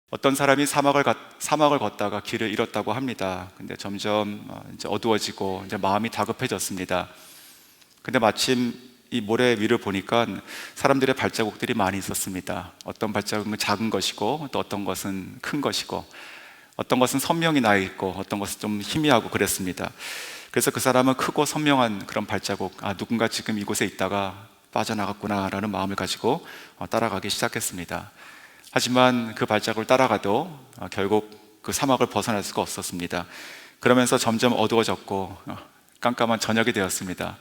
어떤 사람이 사막을 걷다가 길을 잃었다고 합니다. 근데 점점 이제 어두워지고 이제 마음이 다급해졌습니다. 근데 마침 이 모래 위를 보니까 사람들의 발자국들이 많이 있었습니다. 어떤 발자국은 작은 것이고, 또 어떤 것은 큰 것이고, 어떤 것은 선명히 나 있고, 어떤 것은 좀 희미하고 그랬습니다. 그래서 그 사람은 크고 선명한 그런 발자국, 누군가 지금 이곳에 있다가 빠져나갔구나라는 마음을 가지고 따라가기 시작했습니다. 하지만 그 발자국을 따라가도 결국 그 사막을 벗어날 수가 없었습니다. 그러면서 점점 어두워졌고 깜깜한 저녁이 되었습니다.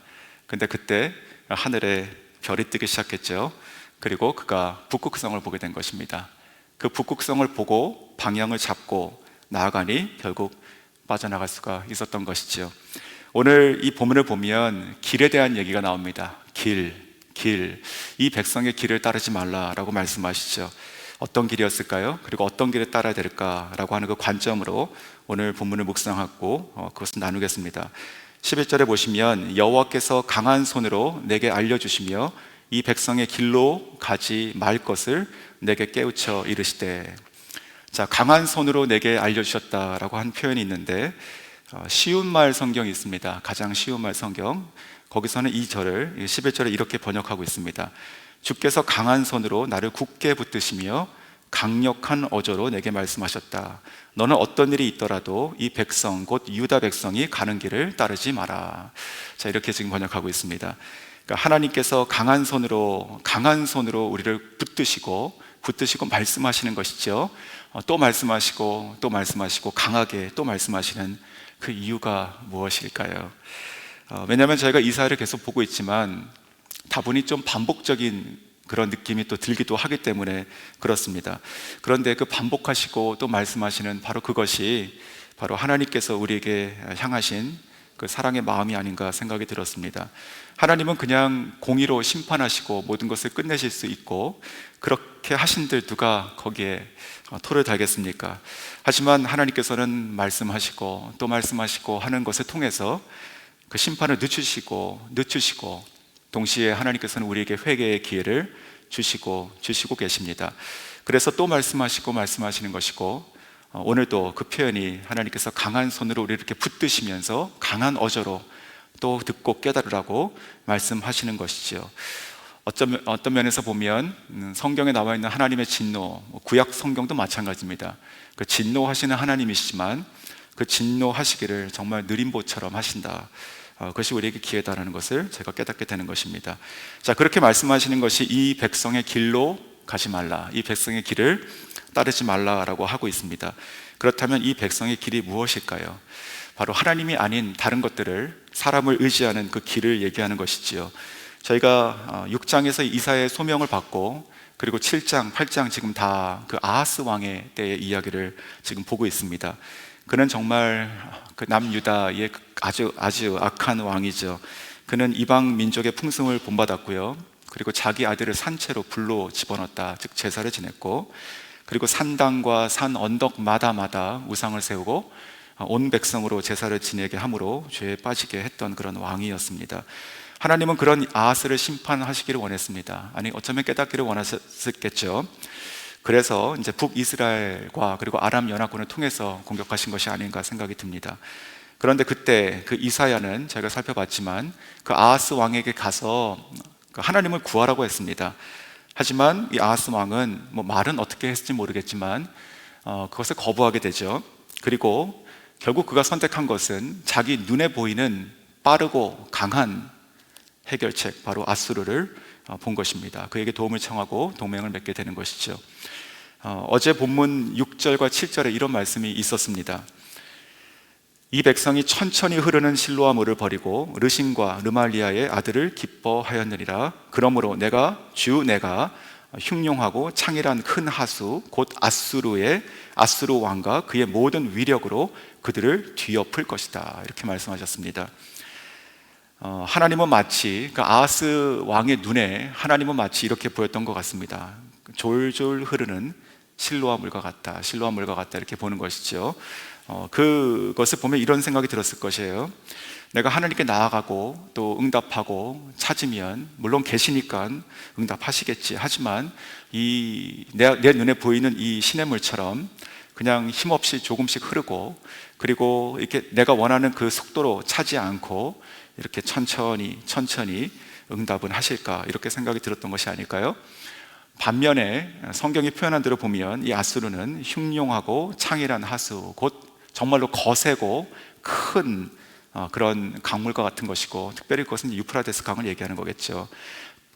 근데 그때 하늘에 별이 뜨기 시작했죠. 그리고 그가 북극성을 보게 된 것입니다. 그 북극성을 보고 방향을 잡고 나아가니 결국 빠져나갈 수가 있었던 것이죠. 오늘 이 본문을 보면 길에 대한 얘기가 나옵니다. 길. 이 백성의 길을 따르지 말라라고 말씀하시죠. 어떤 길이었을까요? 그리고 어떤 길을 따라야 될까라고 하는 그 관점으로 오늘 본문을 묵상하고 그것을 나누겠습니다. 11절에 보시면 여호와께서 강한 손으로 내게 알려주시며 이 백성의 길로 가지 말 것을 내게 깨우쳐 이르시되. 자, 강한 손으로 내게 알려주셨다라고 한 표현이 있는데 쉬운 말 성경이 있습니다. 가장 쉬운 말 성경, 거기서는 이 절을 11절에 이렇게 번역하고 있습니다. 주께서 강한 손으로 나를 굳게 붙드시며 강력한 어조로 내게 말씀하셨다. 너는 어떤 일이 있더라도 이 백성 곧 유다 백성이 가는 길을 따르지 마라. 자, 이렇게 지금 번역하고 있습니다. 그러니까 하나님께서 강한 손으로 우리를 붙드시고 말씀하시는 것이죠. 또 말씀하시고 또 말씀하시고 강하게 또 말씀하시는 그 이유가 무엇일까요? 왜냐하면 저희가 이사야를 계속 보고 있지만 다분히 좀 반복적인 그런 느낌이 또 들기도 하기 때문에 그렇습니다. 그런데 그 반복하시고 또 말씀하시는 바로 그것이 바로 하나님께서 우리에게 향하신 그 사랑의 마음이 아닌가 생각이 들었습니다. 하나님은 그냥 공의로 심판하시고 모든 것을 끝내실 수 있고 그렇게 하신들 누가 거기에 토를 달겠습니까? 하지만 하나님께서는 말씀하시고 또 말씀하시고 하는 것을 통해서 그 심판을 늦추시고 동시에 하나님께서는 우리에게 회개의 기회를 주시고 계십니다. 그래서 또 말씀하시는 것이고 오늘도 그 표현이 하나님께서 강한 손으로 우리를 이렇게 붙드시면서 강한 어조로 또 듣고 깨달으라고 말씀하시는 것이죠. 어떤 면에서 보면 성경에 나와 있는 하나님의 진노, 구약 성경도 마찬가지입니다. 그 진노하시는 하나님이시지만 그 진노하시기를 정말 느림보처럼 하신다. 그것이 우리에게 기회다라는 것을 제가 깨닫게 되는 것입니다. 자, 그렇게 말씀하시는 것이 이 백성의 길로 가지 말라, 이 백성의 길을 따르지 말라라고 하고 있습니다. 그렇다면 이 백성의 길이 무엇일까요? 바로 하나님이 아닌 다른 것들을, 사람을 의지하는 그 길을 얘기하는 것이지요. 저희가 6장에서 이사야의 소명을 받고 그리고 7장, 8장 지금 다 그 아하스 왕의 때의 이야기를 지금 보고 있습니다. 그는 정말 그 남유다의 아주 악한 왕이죠. 그는 이방 민족의 풍습을 본받았고요. 그리고 자기 아들을 산채로 불로 집어넣었다, 즉 제사를 지냈고, 그리고 산당과 산 언덕마다 우상을 세우고 온 백성으로 제사를 지내게 함으로 죄에 빠지게 했던 그런 왕이었습니다. 하나님은 그런 아하스를 심판하시기를 원했습니다. 아니, 어쩌면 깨닫기를 원하셨겠죠. 그래서 이제 북이스라엘과 그리고 아람 연합군을 통해서 공격하신 것이 아닌가 생각이 듭니다. 그런데 그때 그 이사야는 저희가 살펴봤지만 그 아하스 왕에게 가서 하나님을 구하라고 했습니다. 하지만 이 아하스 왕은 말은 어떻게 했을지 모르겠지만 그것을 거부하게 되죠. 그리고 결국 그가 선택한 것은 자기 눈에 보이는 빠르고 강한 해결책, 바로 아수르를 본 것입니다. 그에게 도움을 청하고 동맹을 맺게 되는 것이죠. 어제 본문 6절과 7절에 이런 말씀이 있었습니다. 이 백성이 천천히 흐르는 실로아 물을 버리고 르신과 르말리아의 아들을 기뻐하였느니라. 그러므로 내가 흉룡하고 창일한 큰 하수 곧 아수르 왕과 그의 모든 위력으로 그들을 뒤엎을 것이다. 이렇게 말씀하셨습니다. 하나님은 마치 그 아하스 왕의 눈에 하나님은 마치 이렇게 보였던 것 같습니다. 졸졸 흐르는 실로와 물과 같다, 실로와 물과 같다 이렇게 보는 것이죠. 그것을 보면 이런 생각이 들었을 것이에요. 내가 하나님께 나아가고 또 응답하고 찾으면 물론 계시니까 응답하시겠지. 하지만 내 눈에 보이는 이 시냇물처럼 그냥 힘없이 조금씩 흐르고, 그리고 이렇게 내가 원하는 그 속도로 차지 않고 이렇게 천천히 응답은 하실까, 이렇게 생각이 들었던 것이 아닐까요? 반면에 성경이 표현한 대로 보면 이 아수르는 흉용하고 창일한 하수, 곧 정말로 거세고 큰 그런 강물과 같은 것이고, 특별히 그것은 유프라데스 강을 얘기하는 거겠죠.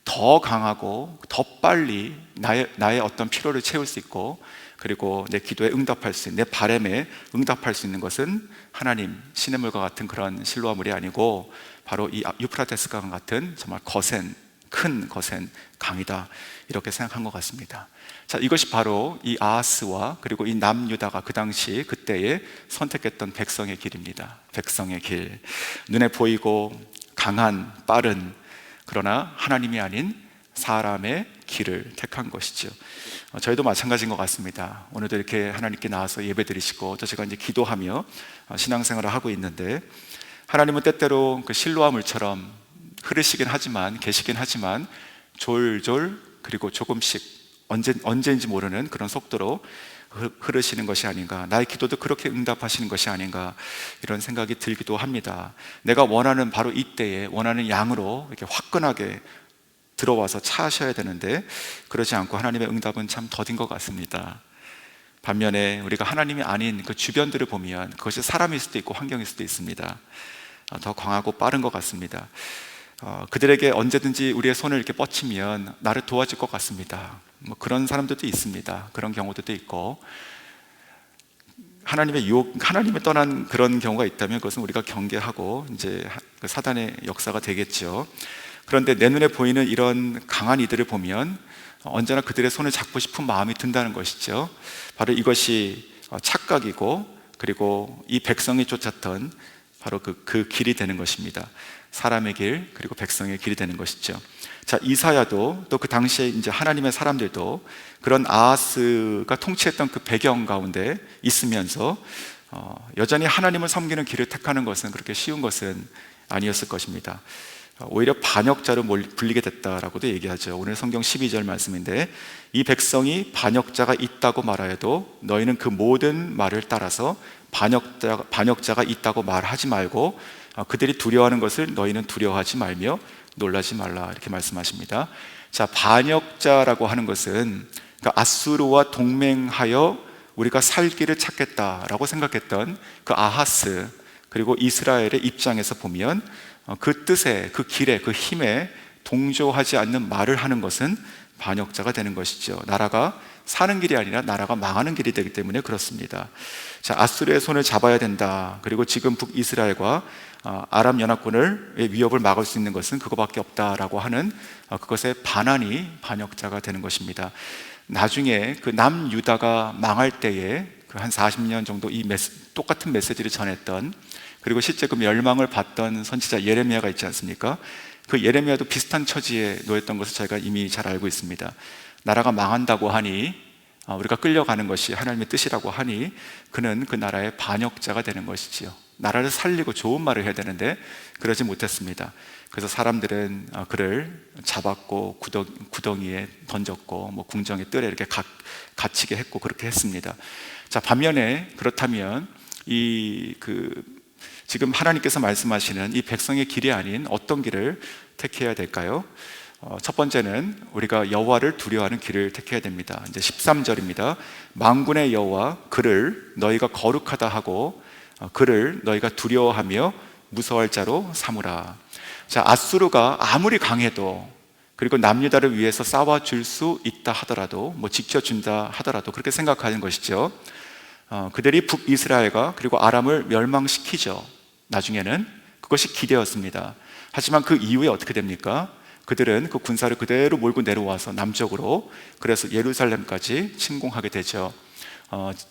더 강하고 더 빨리 나의 어떤 필요를 채울 수 있고, 그리고 내 기도에 응답할 수 있는, 내 바람에 응답할 수 있는 것은 하나님, 시냇물과 같은 그런 실로와 물이 아니고 바로 이 유프라데스 강 같은 정말 큰 거센 강이다, 이렇게 생각한 것 같습니다. 자, 이것이 바로 이 아하스와 그리고 이 남유다가 그 당시 그때에 선택했던 백성의 길입니다. 백성의 길, 눈에 보이고 강한, 빠른, 그러나 하나님이 아닌 사람의 길을 택한 것이죠. 저희도 마찬가지인 것 같습니다. 오늘도 이렇게 하나님께 나와서 예배 드리시고 또 제가 이제 기도하며 신앙생활을 하고 있는데, 하나님은 때때로 그 실로와 물처럼 흐르시긴 하지만, 계시긴 하지만 졸졸, 그리고 조금씩 언제인지 모르는 그런 속도로 흐르시는 것이 아닌가, 나의 기도도 그렇게 응답하시는 것이 아닌가, 이런 생각이 들기도 합니다. 내가 원하는 바로 이때에 원하는 양으로 이렇게 화끈하게 들어와서 차셔야 되는데 그러지 않고 하나님의 응답은 참 더딘 것 같습니다. 반면에 우리가 하나님이 아닌 그 주변들을 보면 그것이 사람일 수도 있고 환경일 수도 있습니다. 더 강하고 빠른 것 같습니다. 그들에게 언제든지 우리의 손을 이렇게 뻗치면 나를 도와줄 것 같습니다. 뭐 그런 사람들도 있습니다. 그런 경우들도 있고, 하나님을 떠난 그런 경우가 있다면 그것은 우리가 경계하고 이제 그 사단의 역사가 되겠죠. 그런데 내 눈에 보이는 이런 강한 이들을 보면 언제나 그들의 손을 잡고 싶은 마음이 든다는 것이죠. 바로 이것이 착각이고, 그리고 이 백성이 쫓았던 바로 그 길이 되는 것입니다. 사람의 길, 그리고 백성의 길이 되는 것이죠. 자, 이사야도 또 그 당시에 이제 하나님의 사람들도 그런 아하스가 통치했던 그 배경 가운데 있으면서 여전히 하나님을 섬기는 길을 택하는 것은 그렇게 쉬운 것은 아니었을 것입니다. 오히려 반역자로 불리게 됐다라고도 얘기하죠. 오늘 성경 12절 말씀인데, 이 백성이 반역자가 있다고 말하여도 너희는 그 모든 말을 따라서 반역자가 있다고 말하지 말고 그들이 두려워하는 것을 너희는 두려워하지 말며 놀라지 말라, 이렇게 말씀하십니다. 자, 반역자라고 하는 것은 그러니까 아수르와 동맹하여 우리가 살 길을 찾겠다라고 생각했던 그 아하스, 그리고 이스라엘의 입장에서 보면 그 뜻에, 그 길에, 그 힘에 동조하지 않는 말을 하는 것은 반역자가 되는 것이죠. 나라가 사는 길이 아니라 나라가 망하는 길이 되기 때문에 그렇습니다. 자, 아수르의 손을 잡아야 된다. 그리고 지금 북이스라엘과 아람 연합군의 위협을 막을 수 있는 것은 그거밖에 없다라고 하는 그것의 반환이 반역자가 되는 것입니다. 나중에 그 남유다가 망할 때에 그 한 40년 정도 똑같은 메시지를 전했던, 그리고 실제 그 멸망을 받던 선지자 예레미야가 있지 않습니까? 그 예레미야도 비슷한 처지에 놓였던 것을 저희가 이미 잘 알고 있습니다. 나라가 망한다고 하니, 우리가 끌려가는 것이 하나님의 뜻이라고 하니 그는 그 나라의 반역자가 되는 것이지요. 나라를 살리고 좋은 말을 해야 되는데 그러지 못했습니다. 그래서 사람들은 그를 잡았고 구덩이에 던졌고 뭐 궁정의 뜰에 이렇게 갇히게 했고 그렇게 했습니다. 자, 반면에 그렇다면 지금 하나님께서 말씀하시는 이 백성의 길이 아닌 어떤 길을 택해야 될까요? 첫 번째는 우리가 여호와를 두려워하는 길을 택해야 됩니다. 이제 13절입니다. 만군의 여호와 그를 너희가 거룩하다 하고 그를 너희가 두려워하며 무서워할 자로 삼으라. 자, 아수르가 아무리 강해도, 그리고 남유다를 위해서 싸워줄 수 있다 하더라도, 뭐 지켜준다 하더라도 그렇게 생각하는 것이죠. 그들이 북이스라엘과 그리고 아람을 멸망시키죠. 나중에는 그것이 기대였습니다. 하지만 그 이후에 어떻게 됩니까? 그들은 그 군사를 그대로 몰고 내려와서 남쪽으로, 그래서 예루살렘까지 침공하게 되죠.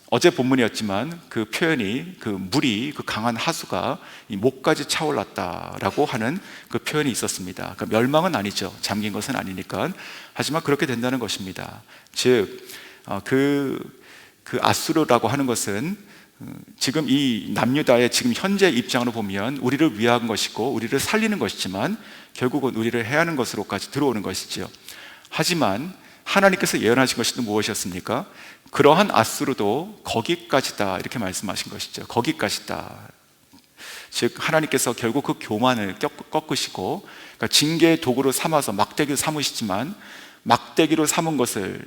어제 본문이었지만 그 표현이, 그 물이, 그 강한 하수가 이 목까지 차올랐다라고 하는 그 표현이 있었습니다. 그러니까 멸망은 아니죠. 잠긴 것은 아니니까. 하지만 그렇게 된다는 것입니다. 즉 그 아수르라고 하는 것은 지금 이 남유다의 지금 현재 입장으로 보면 우리를 위한 것이고 우리를 살리는 것이지만 결국은 우리를 해하는 것으로까지 들어오는 것이죠. 하지만 하나님께서 예언하신 것이 또 무엇이었습니까? 그러한 아수르도 거기까지다 이렇게 말씀하신 것이죠. 거기까지다. 즉 하나님께서 결국 그 교만을 꺾으시고, 그러니까 징계의 도구로 삼아서 막대기로 삼으시지만 막대기로 삼은 것을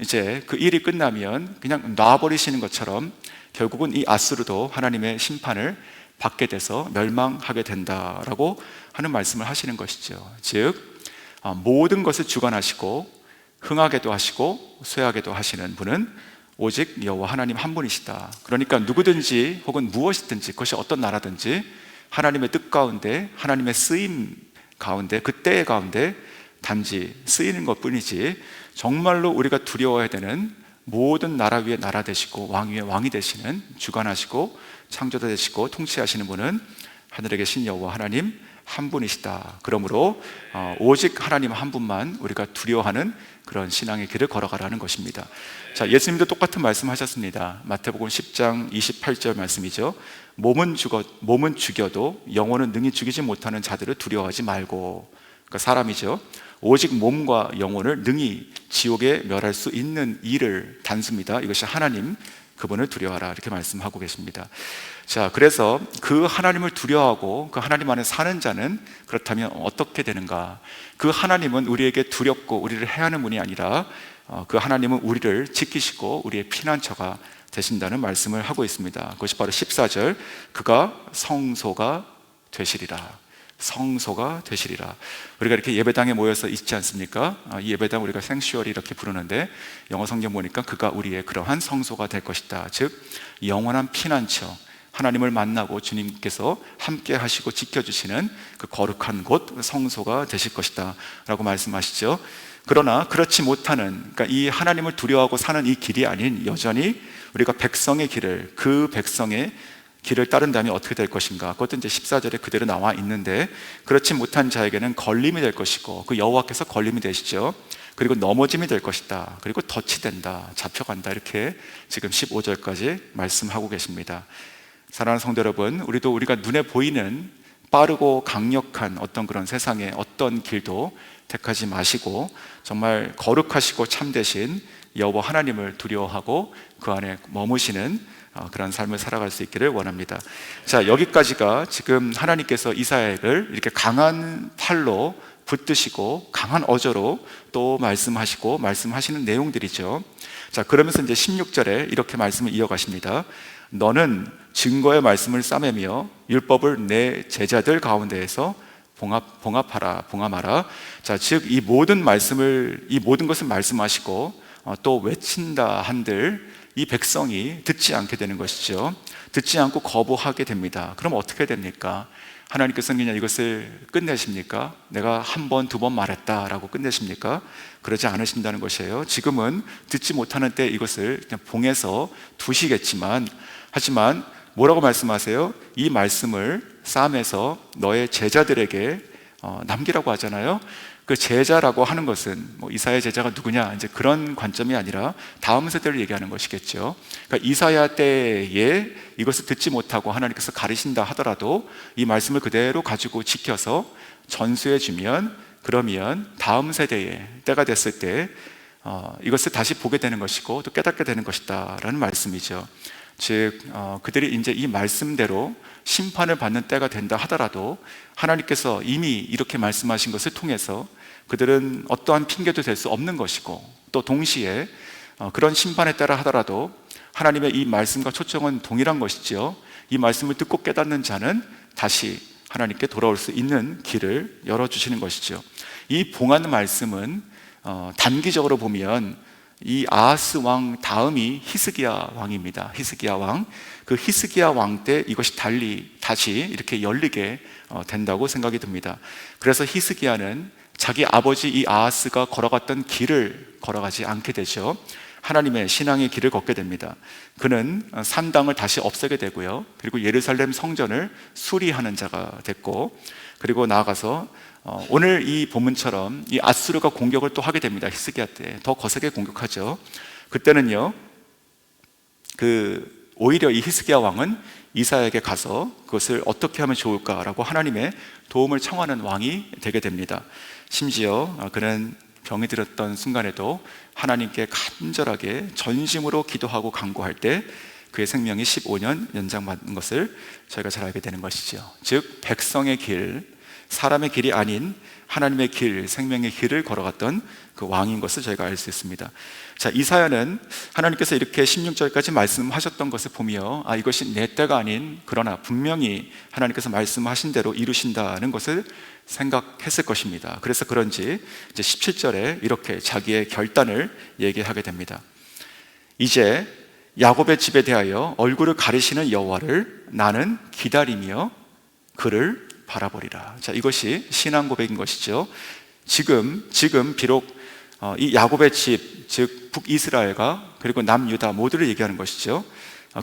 이제 그 일이 끝나면 그냥 놔버리시는 것처럼 결국은 이 아수르도 하나님의 심판을 받게 돼서 멸망하게 된다라고 하는 말씀을 하시는 것이죠. 즉 모든 것을 주관하시고 흥하게도 하시고 쇠하게도 하시는 분은 오직 여호와 하나님 한 분이시다. 그러니까 누구든지 혹은 무엇이든지 그것이 어떤 나라든지 하나님의 뜻 가운데, 하나님의 쓰임 가운데, 그 때의 가운데 단지 쓰이는 것뿐이지 정말로 우리가 두려워해야 되는 모든 나라 위에 나라 되시고 왕 위에 왕이 되시는, 주관하시고 창조자 되시고 통치하시는 분은 하늘에 계신 여호와 하나님 한 분이시다. 그러므로 오직 하나님 한 분만 우리가 두려워하는 그런 신앙의 길을 걸어가라는 것입니다. 자, 예수님도 똑같은 말씀하셨습니다. 마태복음 10장 28절 말씀이죠. 몸은 죽여도 영혼은 능히 죽이지 못하는 자들을 두려워하지 말고, 그러니까 사람이죠. 오직 몸과 영혼을 능히 지옥에 멸할 수 있는 이를 단수입니다. 이것이 하나님, 그분을 두려워하라 이렇게 말씀하고 계십니다. 자, 그래서 그 하나님을 두려워하고 그 하나님 안에 사는 자는 그렇다면 어떻게 되는가? 그 하나님은 우리에게 두렵고 우리를 해하는 분이 아니라 그 하나님은 우리를 지키시고 우리의 피난처가 되신다는 말씀을 하고 있습니다. 그것이 바로 14절, 그가 성소가 되시리라. 성소가 되시리라. 우리가 이렇게 예배당에 모여서 있지 않습니까? 이 예배당 우리가 생슈어리 이렇게 부르는데 영어 성경 보니까 그가 우리의 그러한 성소가 될 것이다. 즉 영원한 피난처, 하나님을 만나고 주님께서 함께 하시고 지켜주시는 그 거룩한 곳 성소가 되실 것이다 라고 말씀하시죠. 그러나 그렇지 못하는, 그러니까 이 하나님을 두려워하고 사는 이 길이 아닌 여전히 우리가 백성의 길을, 그 백성의 길을 따른다면 어떻게 될 것인가? 그것도 이제 14절에 그대로 나와 있는데, 그렇지 못한 자에게는 걸림이 될 것이고 그 여호와께서 걸림이 되시죠. 그리고 넘어짐이 될 것이다. 그리고 덫이 된다, 잡혀간다, 이렇게 지금 15절까지 말씀하고 계십니다. 사랑하는 성도 여러분, 우리가 눈에 보이는 빠르고 강력한 어떤 그런 세상의 어떤 길도 택하지 마시고 정말 거룩하시고 참되신 여호와 하나님을 두려워하고 그 안에 머무시는 그런 삶을 살아갈 수 있기를 원합니다. 자, 여기까지가 지금 하나님께서 이스라엘을 이렇게 강한 팔로 붙드시고 강한 어조로 또 말씀하시는 내용들이죠. 자, 그러면서 이제 16절에 이렇게 말씀을 이어가십니다. 너는 증거의 말씀을 싸매며 율법을 내 제자들 가운데에서 봉합하라. 자, 즉 이 모든 것을 말씀하시고 또 외친다 한들 이 백성이 듣지 않게 되는 것이죠. 듣지 않고 거부하게 됩니다. 그럼 어떻게 됩니까? 하나님께서는 그냥 이것을 끝내십니까? 내가 한 번, 두 번 말했다라고 끝내십니까? 그러지 않으신다는 것이에요. 지금은 듣지 못하는 때 이것을 그냥 봉해서 두시겠지만, 하지만 뭐라고 말씀하세요? 이 말씀을 싸매서 너의 제자들에게 남기라고 하잖아요. 그 제자라고 하는 것은 이사야 제자가 누구냐, 이제 그런 관점이 아니라 다음 세대를 얘기하는 것이겠죠. 그러니까 이사야 때에 이것을 듣지 못하고 하나님께서 가르신다 하더라도 이 말씀을 그대로 가지고 지켜서 전수해 주면, 그러면 다음 세대에 때가 됐을 때 이것을 다시 보게 되는 것이고 또 깨닫게 되는 것이다 라는 말씀이죠. 즉 그들이 이제 이 말씀대로 심판을 받는 때가 된다 하더라도 하나님께서 이미 이렇게 말씀하신 것을 통해서 그들은 어떠한 핑계도 될 수 없는 것이고, 또 동시에 그런 심판에 따라 하더라도 하나님의 이 말씀과 초청은 동일한 것이지요. 이 말씀을 듣고 깨닫는 자는 다시 하나님께 돌아올 수 있는 길을 열어주시는 것이죠. 이 봉하는 말씀은 단기적으로 보면 이 아하스 왕 다음이 히스기야 왕입니다. 히스기야 왕, 그 히스기야 왕 때 이것이 다시 이렇게 열리게 된다고 생각이 듭니다. 그래서 히스기야는 자기 아버지 이 아하스가 걸어갔던 길을 걸어가지 않게 되죠. 하나님의 신앙의 길을 걷게 됩니다. 그는 산당을 다시 없애게 되고요, 그리고 예루살렘 성전을 수리하는 자가 됐고, 그리고 나아가서 오늘 이 본문처럼 이 아수르가 공격을 또 하게 됩니다. 히스기야 때 더 거세게 공격하죠. 그때는요, 오히려 이 히스기야 왕은 이사야에게 가서 그것을 어떻게 하면 좋을까라고 하나님의 도움을 청하는 왕이 되게 됩니다. 심지어 그는 병이 들었던 순간에도 하나님께 간절하게 전심으로 기도하고 간구할 때 그의 생명이 15년 연장받는 것을 저희가 잘 알게 되는 것이죠. 즉 백성의 길, 사람의 길이 아닌 하나님의 길, 생명의 길을 걸어갔던 그 왕인 것을 저희가 알 수 있습니다. 자, 이사야는 하나님께서 이렇게 16절까지 말씀하셨던 것을 보며 이것이 내 때가 아닌, 그러나 분명히 하나님께서 말씀하신 대로 이루신다는 것을 생각했을 것입니다. 그래서 그런지 이제 17절에 이렇게 자기의 결단을 얘기하게 됩니다. 이제 야곱의 집에 대하여 얼굴을 가리시는 여호와를 나는 기다리며 그를 바라보리라. 자, 이것이 신앙 고백인 것이죠. 지금 비록 이 야곱의 집, 즉 북이스라엘과 그리고 남유다 모두를 얘기하는 것이죠.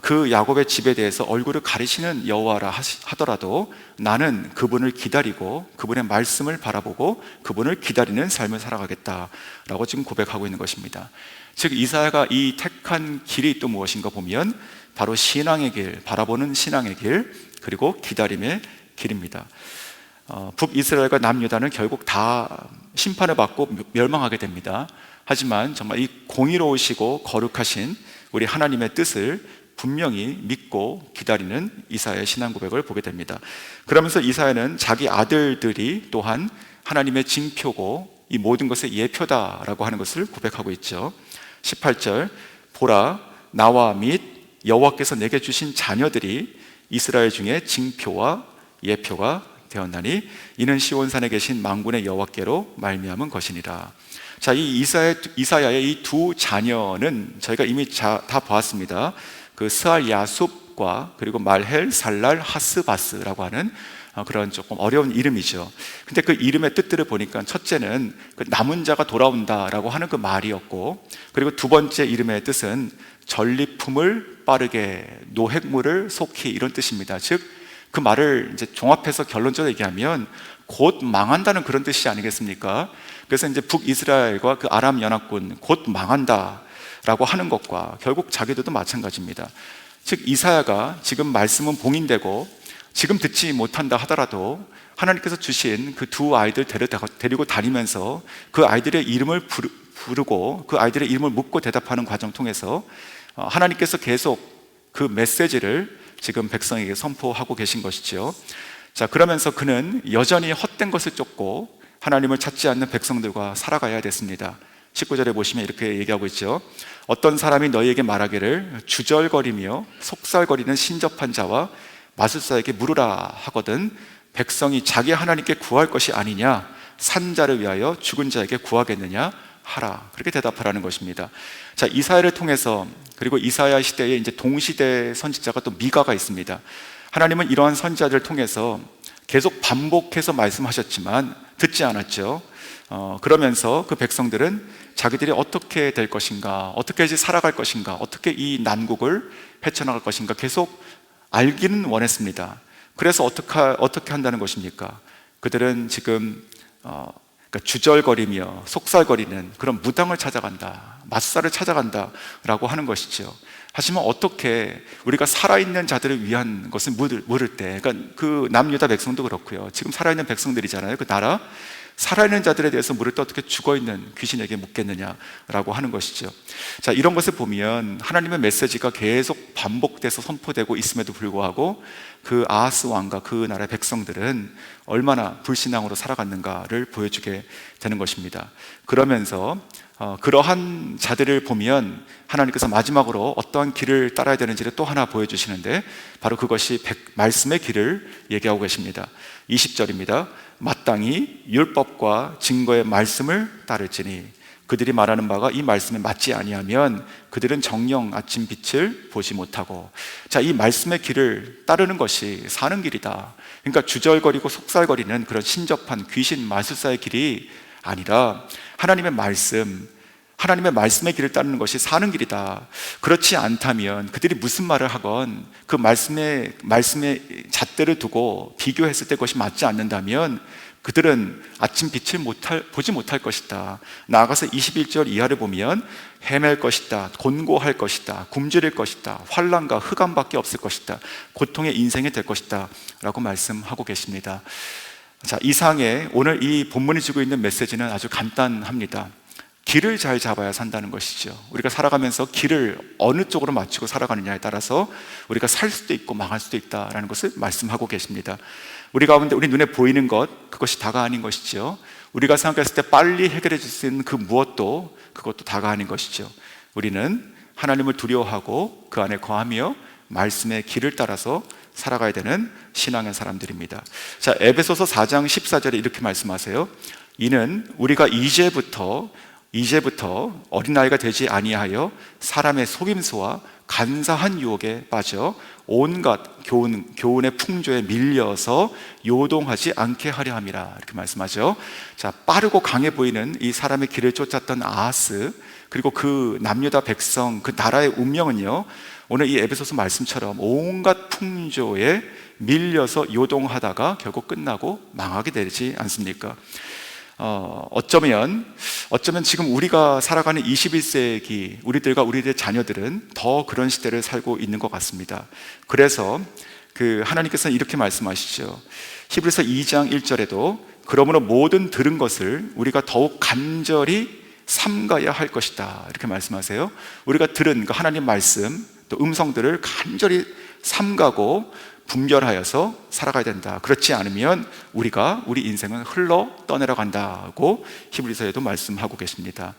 그 야곱의 집에 대해서 얼굴을 가리시는 여호와라 하더라도 나는 그분을 기다리고 그분의 말씀을 바라보고 그분을 기다리는 삶을 살아가겠다라고 지금 고백하고 있는 것입니다. 즉 이사야가 이 택한 길이 또 무엇인가 보면 바로 신앙의 길, 바라보는 신앙의 길, 그리고 기다림의 길입니다. 북이스라엘과 남유다는 결국 다 심판을 받고 멸망하게 됩니다. 하지만 정말 이 공의로우시고 거룩하신 우리 하나님의 뜻을 분명히 믿고 기다리는 이사야의 신앙 고백을 보게 됩니다. 그러면서 이사야는 자기 아들들이 또한 하나님의 징표고 이 모든 것의 예표다라고 하는 것을 고백하고 있죠. 18절, 보라 나와 및 여호와께서 내게 주신 자녀들이 이스라엘 중에 징표와 예표가 되었나니 이는 시온산에 계신 만군의 여호와께로 말미암은 것이니라. 자, 이 이사야의 이 두 자녀는 저희가 이미 다 보았습니다. 그 스알 야숲과 그리고 말헬 살랄 하스바스라고 하는 그런 조금 어려운 이름이죠. 근데 그 이름의 뜻들을 보니까 첫째는 그 남은 자가 돌아온다라고 하는 그 말이었고, 그리고 두 번째 이름의 뜻은 전리품을 빠르게, 노획물을 속히, 이런 뜻입니다. 즉 그 말을 이제 종합해서 결론적으로 얘기하면 곧 망한다는 그런 뜻이 아니겠습니까? 그래서 이제 북이스라엘과 그 아람 연합군 곧 망한다라고 하는 것과 결국 자기들도 마찬가지입니다. 즉 이사야가 지금 말씀은 봉인되고 지금 듣지 못한다 하더라도 하나님께서 주신 그 두 아이들 데리고 다니면서 그 아이들의 이름을 부르고 그 아이들의 이름을 묻고 대답하는 과정 통해서 하나님께서 계속 그 메시지를 지금 백성에게 선포하고 계신 것이죠. 자, 그러면서 그는 여전히 헛된 것을 쫓고 하나님을 찾지 않는 백성들과 살아가야 됐습니다. 19절에 보시면 이렇게 얘기하고 있죠. 어떤 사람이 너희에게 말하기를 주절거리며 속살거리는 신접한 자와 마술사에게 물으라 하거든 백성이 자기 하나님께 구할 것이 아니냐, 산자를 위하여 죽은 자에게 구하겠느냐 하라, 그렇게 대답하라는 것입니다. 자, 이사야를 통해서, 그리고 이사야 시대에 이제 동시대 선지자가 또 미가가 있습니다. 하나님은 이러한 선지자들을 통해서 계속 반복해서 말씀하셨지만 듣지 않았죠. 그러면서 그 백성들은 자기들이 어떻게 될 것인가, 어떻게 살아갈 것인가, 어떻게 이 난국을 헤쳐나갈 것인가 계속 알기는 원했습니다. 그래서 어떻게 한다는 것입니까? 그들은 지금 그러니까 주절거리며 속살거리는 그런 무당을 찾아간다, 맞사를 찾아간다 라고 하는 것이죠. 하지만 어떻게 우리가 살아있는 자들을 위한 것을 물을 때, 그러니까 그 남유다 백성도 그렇고요, 지금 살아있는 백성들이잖아요. 그 나라 살아있는 자들에 대해서 물을 때 어떻게 죽어있는 귀신에게 묻겠느냐라고 하는 것이죠. 자, 이런 것을 보면 하나님의 메시지가 계속 반복돼서 선포되고 있음에도 불구하고 그 아하스 왕과 그 나라의 백성들은 얼마나 불신앙으로 살아갔는가를 보여주게 되는 것입니다. 그러면서 그러한 자들을 보면 하나님께서 마지막으로 어떠한 길을 따라야 되는지를 또 하나 보여주시는데 바로 그것이 말씀의 길을 얘기하고 계십니다. 20절입니다. 마땅히 율법과 증거의 말씀을 따를지니 그들이 말하는 바가 이 말씀에 맞지 아니하면 그들은 정녕 아침 빛을 보지 못하고. 자, 이 말씀의 길을 따르는 것이 사는 길이다. 그러니까 주절거리고 속살거리는 그런 신접한 귀신 마술사의 길이 아니라 하나님의 말씀의 길을 따르는 것이 사는 길이다. 그렇지 않다면 그들이 무슨 말을 하건 그 말씀의 잣대를 두고 비교했을 때 그것이 맞지 않는다면 그들은 아침 빛을 보지 못할 것이다. 나아가서 21절 이하를 보면 헤맬 것이다, 곤고할 것이다, 굶주릴 것이다, 환난과 흑암밖에 없을 것이다, 고통의 인생이 될 것이다 라고 말씀하고 계십니다. 자, 이상의 오늘 이 본문이 주고 있는 메시지는 아주 간단합니다. 길을 잘 잡아야 산다는 것이죠. 우리가 살아가면서 길을 어느 쪽으로 맞추고 살아가느냐에 따라서 우리가 살 수도 있고 망할 수도 있다라는 것을 말씀하고 계십니다. 우리 가운데 우리 눈에 보이는 것, 그것이 다가 아닌 것이죠. 우리가 생각했을 때 빨리 해결해 줄 수 있는 그 무엇도 그것도 다가 아닌 것이죠. 우리는 하나님을 두려워하고 그 안에 거하며 말씀의 길을 따라서 살아가야 되는 신앙의 사람들입니다. 자, 에베소서 4장 14절에 이렇게 말씀하세요. 이는 우리가 이제부터 어린아이가 되지 아니하여 사람의 속임수와 간사한 유혹에 빠져 온갖 교훈의 풍조에 밀려서 요동하지 않게 하려 함이라, 이렇게 말씀하죠. 자, 빠르고 강해 보이는 이 사람의 길을 쫓았던 아하스, 그리고 그 남유다 백성, 그 나라의 운명은요, 오늘 이 에베소서 말씀처럼 온갖 풍조에 밀려서 요동하다가 결국 끝나고 망하게 되지 않습니까? 어쩌면 지금 우리가 살아가는 21세기 우리들과 우리들의 자녀들은 더 그런 시대를 살고 있는 것 같습니다. 그래서 하나님께서는 이렇게 말씀하시죠. 히브리서 2장 1절에도 그러므로 모든 들은 것을 우리가 더욱 간절히 삼가야 할 것이다, 이렇게 말씀하세요. 우리가 들은 그 하나님 말씀, 또 음성들을 간절히 삼가고 분별하여서 살아가야 된다. 그렇지 않으면 우리 인생은 흘러 떠내려 간다고 히브리서에도 말씀하고 계십니다.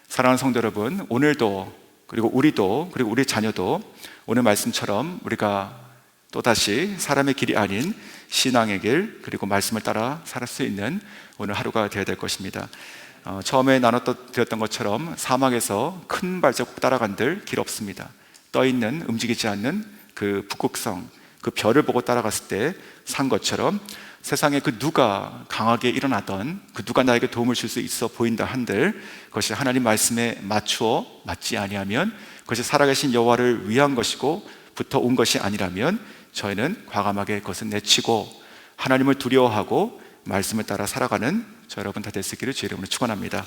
사랑하는 성도 여러분, 오늘도, 그리고 우리도, 그리고 우리 자녀도 오늘 말씀처럼 우리가 또다시 사람의 길이 아닌 신앙의 길, 그리고 말씀을 따라 살 수 있는 오늘 하루가 되어야 될 것입니다. 처음에 드렸던 것처럼 사막에서 큰 발자국 따라간들 길 없습니다. 떠있는, 움직이지 않는 그 북극성, 그 별을 보고 따라갔을 때 산 것처럼 세상에 그 누가 강하게 일어나던 그 누가 나에게 도움을 줄 수 있어 보인다 한들 그것이 하나님 말씀에 맞지 아니하면, 그것이 살아계신 여호와를 위한 것이고 부터 온 것이 아니라면 저희는 과감하게 그것을 내치고 하나님을 두려워하고 말씀을 따라 살아가는 저 여러분 다 될 수 있기를 주의 이름으로 축원합니다.